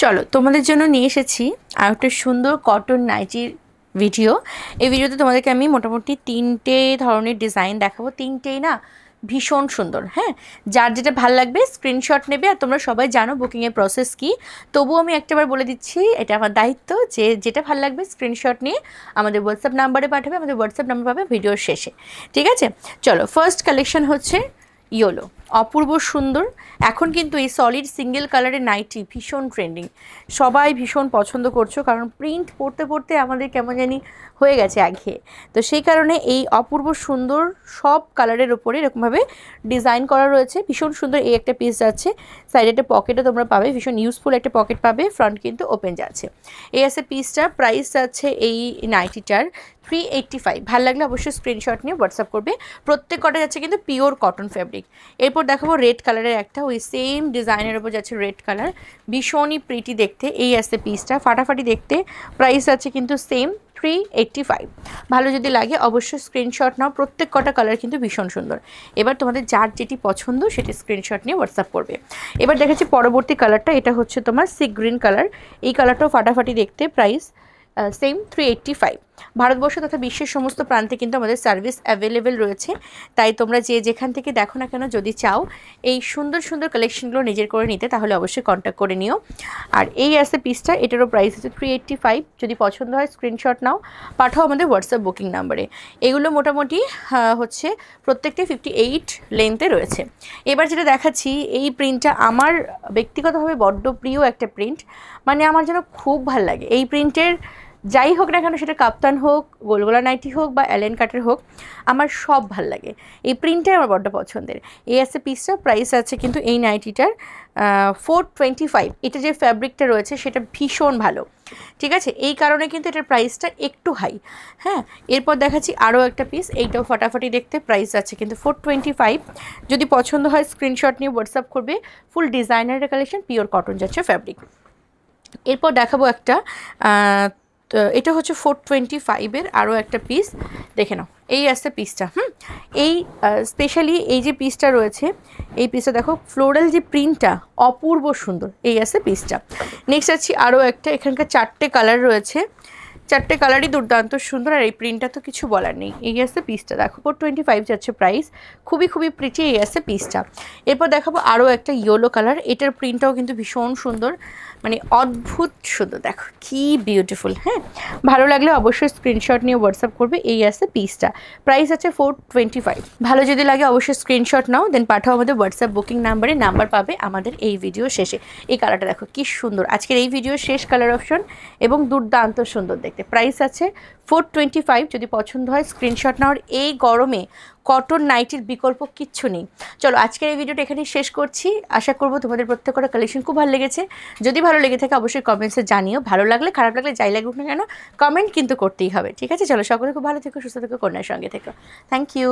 চলো তোমাদের জন্য নিয়ে এসেছি আর একটা সুন্দর কটন নাইটির ভিডিও। এই ভিডিওতে তোমাদেরকে আমি মোটামুটি 3টে ধরনের ডিজাইন দেখাবো, 3টেই না ভীষণ সুন্দর। হ্যাঁ, যার যেটা ভাল লাগবে স্ক্রিনশট নেবে। আর তোমরা সবাই জানো বুকিংয়ের প্রসেস কি, তবুও আমি একটাবার বলে দিচ্ছি, এটা আমার দায়িত্ব যে যেটা ভাল লাগবে স্ক্রিনশট নিয়ে আমাদের হোয়াটসঅ্যাপ নাম্বারে পাঠাবে। আমাদের হোয়াটসঅ্যাপ নাম্বার পাবে ভিডিওর শেষে, ঠিক আছে? চলো, ফার্স্ট কালেকশন হচ্ছে ইয়েলো, অপূর্ব সুন্দর। এখন কিন্তু এই সলিড সিঙ্গেল কালারের নাইটি ভীষণ ট্রেন্ডিং, সবাই ভীষণ পছন্দ করছো, কারণ প্রিন্ট পড়তে পড়তে আমাদের কেমন জানি হয়ে গেছে একঘেয়ে। তো সেই কারণে এই অপূর্ব সুন্দর সব কালারের ওপরে এরকমভাবে ডিজাইন করা রয়েছে, ভীষণ সুন্দর। এই একটা পিস যাচ্ছে, সাইডে একটা পকেটও তোমরা পাবে, ভীষণ ইউজফুল একটা পকেট পাবে, ফ্রন্ট কিন্তু ওপেন যাচ্ছে। এই আছে পিসটা, প্রাইস যাচ্ছে এই নাইটিটার 385। ভালো লাগলে অবশ্যই স্ক্রিনশট নিয়ে হোয়াটসঅ্যাপ করবে। প্রত্যেক কটা যাচ্ছে কিন্তু পিওর কটন ফ্যাব্রিক। এরপর দেখাবো রেড কালারের একটা, ওই সেম ডিজাইনের ওপর যাচ্ছে রেড কালার, ভীষণই প্রিটি দেখতে। এই আছে পিসটা, ফাটাফাটি দেখতে। প্রাইস আছে কিন্তু সেম 385। ভালো যদি লাগে অবশ্যই স্ক্রিনশট নাও, প্রত্যেক কটা কালার কিন্তু ভীষণ সুন্দর। এবার তোমাদের যার যেটি পছন্দ সেটি স্ক্রিনশট নিয়ে হোয়াটসঅ্যাপ করবে। এবার দেখাচ্ছি পরবর্তী কালারটা, এটা হচ্ছে তোমার সি গ্রিন কালার। এই কালারটাও ফাটাফাটি দেখতে, প্রাইস সেম 385। ভারতবর্ষ তথা বিশ্বের সমস্ত প্রান্তে কিন্তু আমাদের সার্ভিস অ্যাভেলেবেল রয়েছে, তাই তোমরা যে যেখান থেকে দেখো না কেন, যদি চাও এই সুন্দর সুন্দর কালেকশনগুলো নিজের করে নিতে, তাহলে অবশ্যই কন্ট্যাক্ট করে নিও। আর এই আছে পিসটা, এটারও প্রাইস হচ্ছে 385। যদি পছন্দ হয় স্ক্রিনশট নাও, পাঠাও আমাদের হোয়াটসঅ্যাপ বুকিং নাম্বারে। এগুলো মোটামুটি হচ্ছে প্রত্যেকটাই 58 লেন্থে রয়েছে। এবার যেটা দেখাচ্ছি, এই প্রিন্টটা আমার ব্যক্তিগতভাবে বড্ড প্রিয় একটা প্রিন্ট, মানে আমার যেন খুব ভাল লাগে এই প্রিন্টের। যাই হোক না কেন, সেটা কাপ্তান হোক, গোলগোলা নাইটি হোক বা অ্যালেন কাটের হোক, আমার সব ভাল লাগে। এই প্রিন্টটাই আমার বড্ড পছন্দের। এই আছে পিসটা, প্রাইস আছে কিন্তু এই নাইটিটার 425। এটা যে ফ্যাব্রিকটা রয়েছে সেটা ভীষণ ভালো, ঠিক আছে? এই কারণে কিন্তু এটার প্রাইসটা একটু হাই। হ্যাঁ, এরপর দেখাচ্ছি আরও একটা পিস, এইটাও ফাটাফাটি দেখতে, প্রাইস আছে কিন্তু 425। যদি পছন্দ হয় স্ক্রিনশট নিয়ে হোয়াটসঅ্যাপ করবে। ফুল ডিজাইনারের কালেকশন, পিওর কটন যাচ্ছে ফ্যাব্রিক। এরপর দেখাবো একটা, তো এটা হচ্ছে 425-এর আরও একটা পিস, দেখে নাও। এই আসছে পিসটা, এই স্পেশালি এই যে পিসটা রয়েছে, এই পিসটা দেখো, ফ্লোরাল যে প্রিন্টটা অপূর্ব সুন্দর। এই আসছে পিসটা। নেক্সট আছি আরও একটা, এখানকার 4টে কালার রয়েছে, 4টে কালারই দুর্দান্ত সুন্দর। আর এই প্রিন্টটা তো কিছু বলার নেই। এই আসছে পিসটা, দেখো 425 যাচ্ছে প্রাইস, খুবই খুবই প্রিটি। এই আসছে পিসটা। এরপর দেখাবো আরও একটা ইয়েলো কালার, এটার প্রিন্টটাও কিন্তু ভীষণ সুন্দর, মানে অদ্ভুত সুন্দর, দেখো কি বিউটিফুল। হ্যাঁ, ভালো লাগলে অবশ্যই স্ক্রিনশট নিয়ে হোয়াটসঅ্যাপ করবে। এই আসছে পিসটা, প্রাইস আছে 425। ভালো যদি লাগে অবশ্যই স্ক্রিনশট নাও, দেন পাঠাও আমাদের হোয়াটসঅ্যাপ বুকিং নাম্বারে, নাম্বার পাবে আমাদের এই ভিডিও শেষে। এই কালারটা দেখো কি সুন্দর, আজকের এই ভিডিওর শেষ কালার অপশন, এবং দুর্দান্ত সুন্দর দেখতে। প্রাইস আছে 425। যদি পছন্দ হয় স্ক্রিনশট নাও। এই গরমে কটন নাইটির বিকল্প কিচ্ছু নেই। চলো, আজকের এই ভিডিওটা এখানেই শেষ করছি। আশা করবো তোমাদের প্রত্যেকটা কালেকশন খুব ভালো লেগেছে। যদি ভালো লেগে থাকে অবশ্যই কমেন্টসে জানিও। ভালো লাগলে খারাপ লাগলে যাই লাগুক না কেন, কমেন্ট কিন্তু করতেই হবে, ঠিক আছে? চলো, সকলে খুব ভালো থেকো, সুস্থ থেকো, কন্যার সঙ্গে থেকো। Thank you.